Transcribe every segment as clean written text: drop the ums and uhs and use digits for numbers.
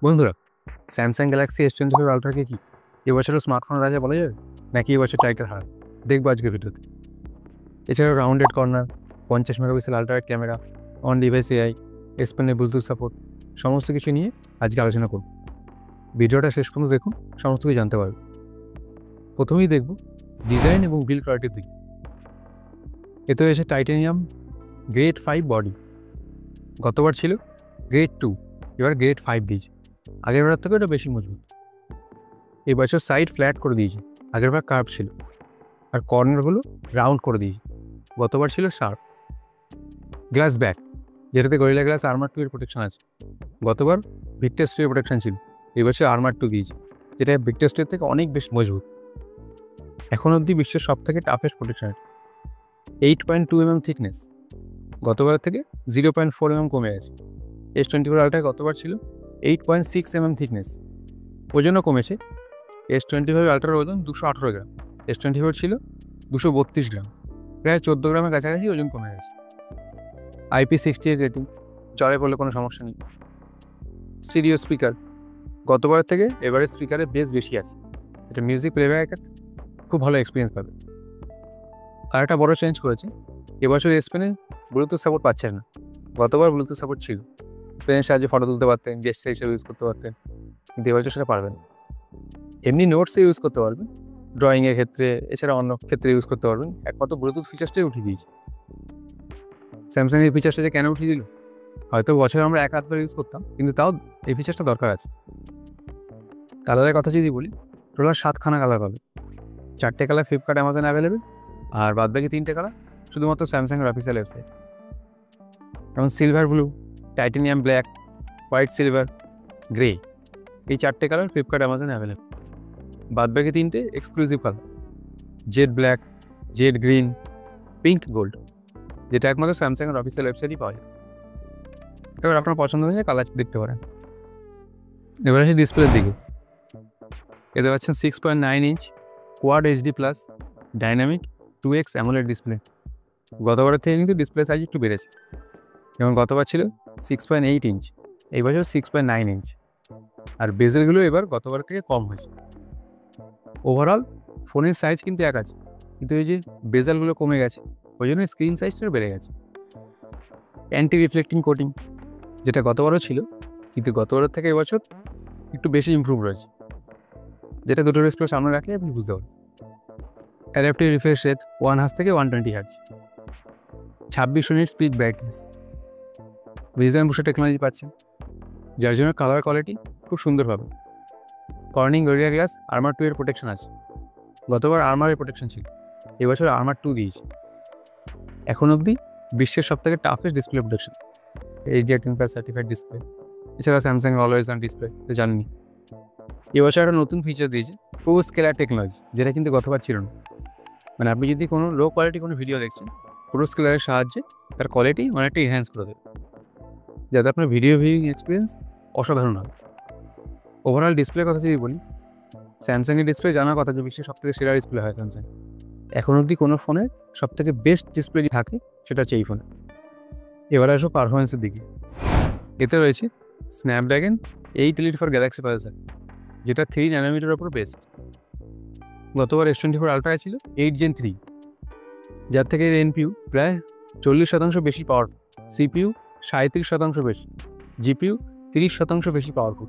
বন্ধুরা, Samsung Galaxy S25 আলট্রাকে কি এবছরও স্মার্টফোন রাজা বলা যাবে, নাকি এবছর টাইটেল হার? দেখবো আজকের ভিডিওতে। এছাড়াও rounded corner, 50 megapixel ultrawide camera, on device AI, S Pen Bluetooth support, সমস্ত কিছু নিয়ে আজকে আলোচনা করব। ভিডিওটা শেষ পর্যন্ত দেখুন, সমস্ত কিছু জানতে পারবে। প্রথমেই দেখব ডিজাইন এবং বিল্ড কোয়ালিটির দিকে। এতে রয়েছে টাইটানিয়াম গ্রেড 5 বডি। গতবার ছিল গ্রেড 2, এবার গ্রেড 5 দিয়েছে। আগের বার থেকে এটা বেশি মজবুত। এই বছর সাইড ফ্ল্যাট করে দিয়েছে, আগের বার কার্ভ ছিল। আর কর্নারগুলো রাউন্ড করে দিয়েছে, গতবার ছিল শার্প। গ্লাস ব্যাক, যেটাতে গরিলা গ্লাস আর্মার 2 এর প্রোটেকশন আছে। গতবার ভিক্টাস 2 এর প্রোটেকশন ছিল, এই বছর আর্মার 2 দিয়েছে, যেটা ভিক্টাস 2 এর থেকে অনেক বেশ মজবুত। এখন অবধি বিশ্বের সব থেকে টাফেস্ট প্রোটেকশন। 8.2 mm থিকনেস, গতবার থেকে 0.4 mm কমে গেছে। S24 আলট্রা গতবার ছিল 8.6 mm থিকনেস, ওজনও কমেছে। S25 আলট্রার ওজন 218 গ্রাম, S24 ছিল 232 গ্রাম, প্রায় 14 গ্রামের কাছাকাছি ওজন কমে গেছে। IP68 রেটিং, জলে পড়লে কোনো সমস্যা নেই। স্টিরিও স্পিকার, গতবারের থেকে এবারে স্পিকারের বেস বেশি আছে, এটা মিউজিক প্লেব্যাকের খুব ভালো এক্সপিরিয়েন্স পাবে। আর একটা বড় চেঞ্জ করেছে, এবছর S Pen ব্লুটুথ সাপোর্ট পাচ্ছে না। গতবার ব্লুটুথ সাপোর্ট ছিল, পেনের সাহায্যে ফটো তুলতে পারতেন, গেস্টার হিসেবে ইউজ করতে পারতেন, কিন্তু এবছর সেটা পারবেন। এমনি নোটসে ইউজ করতে পারবেন, ড্রয়িংয়ের ক্ষেত্রে, এছাড়া অন্য ক্ষেত্রে ইউজ করতে পারবেন। একমাত্র ব্লুটুথ ফিচার্সটাই উঠিয়ে দিয়েছে। স্যামসাং এই ফিচার্সটা যে কেন উঠিয়ে দিল, হয়তো বছরে আমরা এক আধবার ইউজ করতাম, কিন্তু তাও এই ফিচার্সটা দরকার আছে। কালারের কথা যদি বলি, টোটাল 7খানা কালার পাবে। 4টে কালার ফ্লিপকার্ট অ্যামাজন অ্যাভেলেবেল, আর বাদবাকি 3টে কালার শুধুমাত্র স্যামসাংয়ের অফিসিয়াল ওয়েবসাইট। যেমন silver blue, titanium black, white silver, grey, এই 4টে কালার ফ্লিপকার্ট অ্যামাজন অ্যাভেলেবেল। বাদবাকি 3টে exclusive colour, jet black, Z green, pink gold, যেটা একমাত্র স্যামসাংয়ের অফিসিয়াল ওয়েবসাইটই পাওয়া যায়। এবার আপনার পছন্দ হয়ে কালার দেখতে পারেন। এবার আসি ডিসপ্লের দিকে। এতে পাচ্ছেন 6.9 inch quad HD+ dynamic 2x AMOLED display. গতবারের থেকে কিন্তু ডিসপ্লে সাইজ একটু বেড়েছে, যেমন গতবার ছিল 6.8 ইঞ্চ, এই বছর 6.9 ইঞ্চ। আর বেজেলগুলো এবার গতবার থেকে কম হয়েছে। ওভারঅল ফোনের সাইজ কিন্তু এক আছে, কিন্তু এই যে বেজেলগুলো কমে গেছে, ওই জন্য স্ক্রিন সাইজটা বেড়ে গেছে। অ্যান্টি রিফ্লেক্টিং কোটিং, যেটা গতবারও ছিল, কিন্তু গতবারের থেকে এবছর একটু বেশি ইমপ্রুভ রয়েছে, যেটা দুটো ডিসপ্লে সামনে রাখলে আপনি বুঝতে পারবেন। অ্যাডাপটিভ রিফ্রেশ রেট 1 হার্জ থেকে 120 hertz, 26 unit speed brightness, vision booster technology পাচ্ছেন, যার জন্য কালার কোয়ালিটি খুব সুন্দর পাবে। কর্নিং গরিলা গ্লাস আর্মার 2 এর প্রোটেকশন আছে। গতবার আর্মারের প্রোটেকশন ছিল, এবছর আর্মার 2 দিয়েছে। এখন অবধি বিশ্বের সব থেকে toughest display protection, AGA10+ certified display. এছাড়া স্যামসাং অলওয়েজ অন ডিসপ্লে তো জানেনই। এবছর একটা নতুন ফিচার দিয়েছে, প্রো স্কেলার টেকনোলজি, যেটা কিন্তু গতবার ছিল না। মানে আপনি যদি কোনো লো কোয়ালিটি কোনো ভিডিও দেখছেন, প্রো স্কেলারের সাহায্যে তার কোয়ালিটি অনেকটা এনহ্যান্স করে দেবে, যাতে আপনার ভিডিও ভিউইং এক্সপিরিয়েন্স অসাধারণ হবে। ওভারঅল ডিসপ্লের কথা যদি বলি, স্যামসাংয়ের ডিসপ্লে জানার কথা যে বিশ্বের সবথেকে সেরা ডিসপ্লে হয় স্যামসাং। এখন অবধি কোনো ফোনের সবথেকে বেস্ট ডিসপ্লে যদি থাকে, সেটা হচ্ছে এই ফোনে। এবার আসো পারফরমেন্সের দিকে। এতে রয়েছে Snapdragon 8 Elite for Galaxy processor, যেটা 3 ন্যানোমিটার ওপর বেস্ট। গতবার S24 আলট্রা ছিল 8 Gen 3, যার থেকে NPU প্রায় 40% বেশি পাওয়ারফুল, CPU 37% বেশি, GPU 30% বেশি পাওয়ারফুল।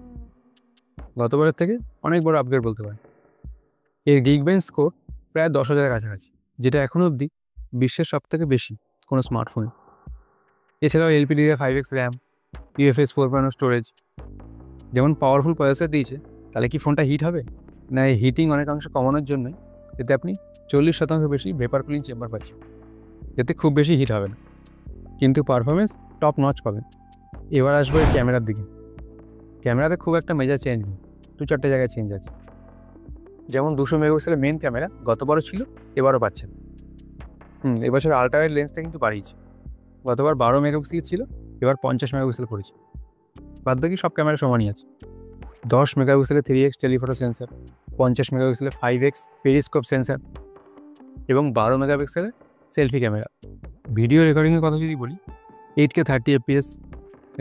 গতবারের থেকে অনেক বড় আপগ্রেড বলতে পারেন। এর গিগবেঞ্চ স্কোর প্রায় 10,000-এর কাছাকাছি, যেটা এখন অবধি বিশ্বের সব থেকে বেশি কোনো স্মার্টফোনে। এছাড়াও LPDDR5X র্যাম, UFS 4.0 স্টোরেজ। যেমন পাওয়ারফুল প্রসেসর দিয়েছে, তাহলে কি ফোনটা হিট হবে? না, এই হিটিং অনেকাংশ কমানোর জন্যই এতে আপনি 40% বেশি ভেপার কুলিং চেম্বার পাচ্ছেন, যাতে খুব বেশি হিট হবে না, কিন্তু পারফরমেন্স টপ নচ পাবেন। এবার আসবো এই ক্যামেরার দিকে। ক্যামেরাতে খুব একটা মেজর চেঞ্জ নেই, 2-4টে জায়গায় চেঞ্জ আছে। যেমন 200 মেগাপিক্সেলের মেন ক্যামেরা গতবারও ছিল, এবারও পাচ্ছেন। এবছর আল্ট্রাওয়াইড লেন্সটা কিন্তু বাড়িয়েছে। গতবার 12 মেগাপিক্সেল ছিল, এবার 50 মেগাপিক্সেল করেছে। বাদবাকি সব ক্যামেরা সমানই আছে। 10 মেগাপিক্সেলের 3x টেলিফটো সেন্সার, 50 মেগাপিক্সেলের 5x পেরিস্কোপ সেন্সার এবং 12 মেগাপিক্সেলের সেলফি ক্যামেরা। ভিডিও রেকর্ডিংয়ের কথা যদি বলি, 8K 30 FPS।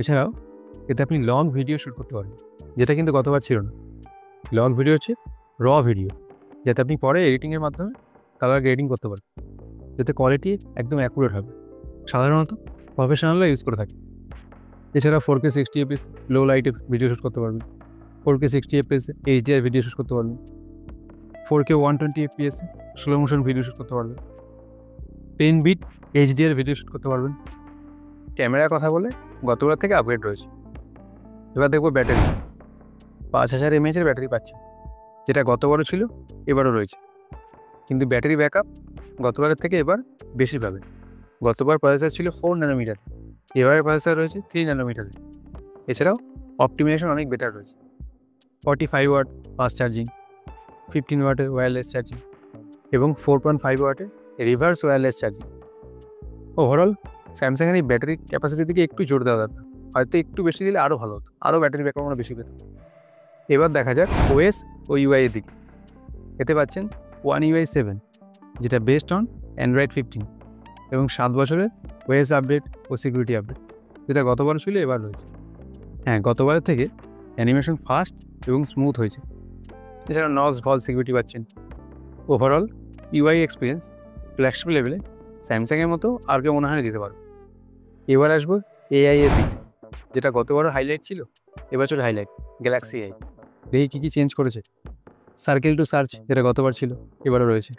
এছাড়াও এতে আপনি লং ভিডিও শ্যুট করতে পারবেন, যেটা কিন্তু গতবার ছিল না। লগ ভিডিও হচ্ছে র ভিডিও, যাতে আপনি পরে এডিটিংয়ের মাধ্যমে কালার গ্রেডিং করতে পারেন, যাতে কোয়ালিটি একদম অ্যাকুরেট হবে। সাধারণত প্রফেশনালরা ইউজ করে থাকে। এছাড়া 4K 60 fps লো লাইটে ভিডিও শ্যুট করতে পারবেন, 4K 60 fps HDR video shoot করতে পারবেন, 4K 120 fps slow motion video shoot করতে পারবেন, 10 বিট HDR ভিডিও শ্যুট করতে পারবেন। ক্যামেরার কথা বলে গতবার থেকে আপগ্রেড রয়েছে। এবার দেখবো ব্যাটারি। 5000 mAh ব্যাটারি পাচ্ছে, যেটা গতবারও ছিল, এবারও রয়েছে। কিন্তু ব্যাটারি ব্যাকআপ গতবারের থেকে এবার বেশি পাবে। গতবার প্রসেসর ছিল 4 ন্যানোমিটার, এবারের প্রসেসর রয়েছে 3 ন্যানোমিটারে। এছাড়াও অপটিমাইজেশন অনেক বেটার রয়েছে। 45 ওয়াট ফাস্ট চার্জিং, 15 ওয়াটের ওয়্যারলেস চার্জিং এবং 4.5 ওয়াটের রিভার্স ওয়্যারলেস চার্জিং। ওভারঅল স্যামসাংয়ের এই ব্যাটারি ক্যাপাসিটির দিকে একটু জোর দেওয়া দরকার, হয়তো একটু বেশি দিলে আরও ভালো হতো, আরও ব্যাটারি ব্যাকআপ আমরা বেশি পেতাম। এবার দেখা যাক ওএস ও ইউআইয়ের দিকে। এতে পাচ্ছেন One UI 7, যেটা বেসড অন অ্যান্ড্রয়েড 15 এবং 7 বছরের ওএস আপডেট ও সিকিউরিটি আপডেট, যেটা গতবার ছিল এবার রয়েছে। হ্যাঁ, গতবারের থেকে অ্যানিমেশন ফাস্ট এবং স্মুথ হয়েছে। এছাড়া নক্স ভল সিকিউরিটি পাচ্ছেন। ওভারঅল ইউআই এক্সপিরিয়েন্স ফ্ল্যাগশিপ লেভেলে স্যামসাংয়ের মতো আর কেউ মনে হয় দিতে পারবে। এবার আসবো এআই এর দিকে, যেটা গতবারও হাইলাইট ছিল, এবছর হাইলাইট গ্যালাক্সি AI। দেখি কী কী চেঞ্জ করেছে। সার্কেল টু সার্চ, যেটা গতবার ছিল, এবারও রয়েছে।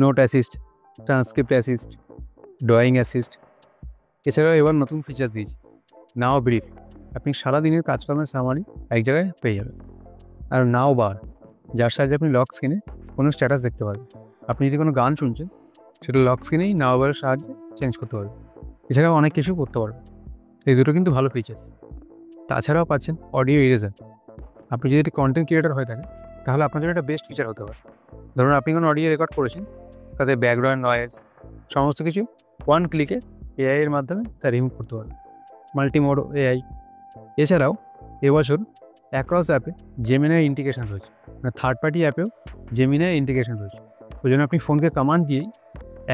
Note assist, transcript assist, drawing assist. এছাড়াও এবার নতুন ফিচার্স দিয়েছে নাও ব্রিফ, আপনি সারাদিনের কাজকর্মের সামারি এক জায়গায় পেয়ে যাবেন। আর নাও বার, যার সাহায্যে আপনি লক স্ক্রিনে কোনো স্ট্যাটাস দেখতে পারবেন। আপনি যদি কোনো গান শুনছেন, সেটা লক স্ক্রিনেই নাও বারের সাহায্যে চেঞ্জ করতে পারবেন। এছাড়াও অনেক কিছু করতে পারবেন। এই দুটো কিন্তু ভালো ফিচার্স। তাছাড়াও পাচ্ছেন অডিও ইরেজার। আপনি যদি একটি কন্টেন্ট ক্রিয়েটার হয়ে থাকেন, তাহলে আপনার জন্য একটা বেস্ট ফিচার হতে পারে। ধরুন আপনি কোনো অডিও রেকর্ড করেছেন, তাতে ব্যাকগ্রাউন্ড নয়েজ সমস্ত কিছু ওয়ান ক্লিকে এআই এর মাধ্যমে তা রিমুভ করতে পারবে। Multimode AI. এছাড়াও এবছর অ্যাক্রস অ্যাপে জেমিনাই ইন্টিগ্রেশন রয়েছে, মানে থার্ড পার্টি অ্যাপেও জেমিনাই ইন্টিগ্রেশন রয়েছে। ওই জন্য আপনি ফোনকে কমান্ড দিয়েই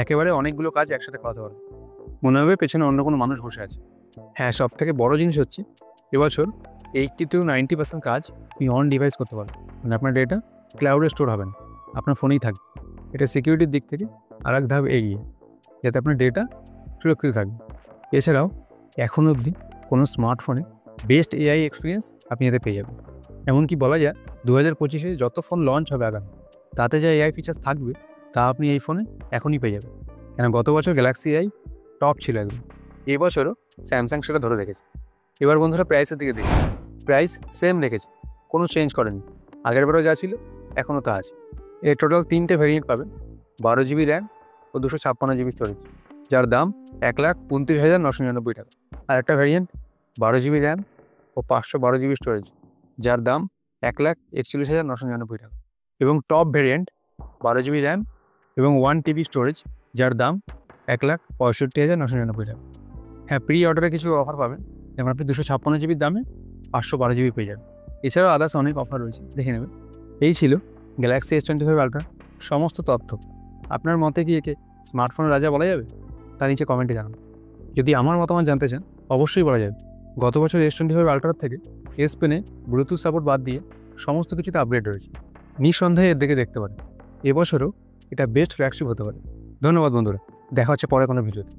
একেবারে অনেকগুলো কাজ একসাথে করাতে পারবেন, মনে হবে পেছনে অন্য কোনো মানুষ বসে আছে। হ্যাঁ, সব থেকে বড় জিনিস হচ্ছে এবছর 80 to 90% কাজ আপনি অন ডিভাইস করতে পারবেন, মানে আপনার ডেটা ক্লাউডে স্টোর হবে না, আপনার ফোনেই থাকবে। এটা সিকিউরিটির দিক থেকে আর এক ধাপ এগিয়ে, যাতে আপনার ডেটা সুরক্ষিত থাকবে। এছাড়াও এখন অবধি কোনো স্মার্টফোনে বেস্ট এআই এক্সপিরিয়েন্স আপনি এতে পেয়ে যাবেন। এমনকি বলা যায় 2025-এ যত ফোন লঞ্চ হবে আগামী, তাতে যা এআই ফিচার্স থাকবে তা আপনি এই ফোনে এখনই পেয়ে যাবেন। কেন গত বছর গ্যালাক্সি AI টপ ছিল একদম, এবছরও স্যামসাং সেটা ধরে রেখেছে। এবার বন্ধুরা প্রাইসের দিকে দেখি। প্রাইস সেম রেখেছে, কোনো চেঞ্জ করেনি। আগের বারও যা ছিল এখনও তা আছে। এর টোটাল 3টে ভ্যারিয়েন্ট পাবেন, 12 GB র্যাম ও 256 GB স্টোরেজ, যার দাম 1,29,999 টাকা। আর একটা ভ্যারিয়েন্ট 12 GB র্যাম ও 512 GB স্টোরেজ, যার দাম 1,41,999 টাকা। এবং টপ ভ্যারিয়েন্ট 12 GB র্যাম এবং 1 TB স্টোরেজ, যার দাম 1,65,999 টাকা। হ্যাঁ, প্রি অর্ডারে কিছু অফার পাবেন, যেমন আপনি 256 GB দামে 512 GB পেয়ে যাবেন। এছাড়াও আদার্স অনেক অফার রয়েছে, দেখে নেবেন। এই ছিল গ্যালাক্সি S25 আলট্রা সমস্ত তথ্য। আপনার মতে কি একে স্মার্টফোনের রাজা বলা যাবে? তা নিচে কমেন্টে জানান। যদি আমার মতামত জানতে চান, অবশ্যই বলা যাবে। গত বছর S25 আলট্রার থেকে S পেনে ব্লুটুথ সাপোর্ট বাদ দিয়ে সমস্ত কিছুতে আপগ্রেড রয়েছে। নিঃসন্দেহে এর দিকে দেখতে পারেন। এবছরও এটা বেস্ট ফ্ল্যাগশিপ হতে পারে। ধন্যবাদ বন্ধুরা, দেখা হচ্ছে পরে কোনো ভিডিওতে।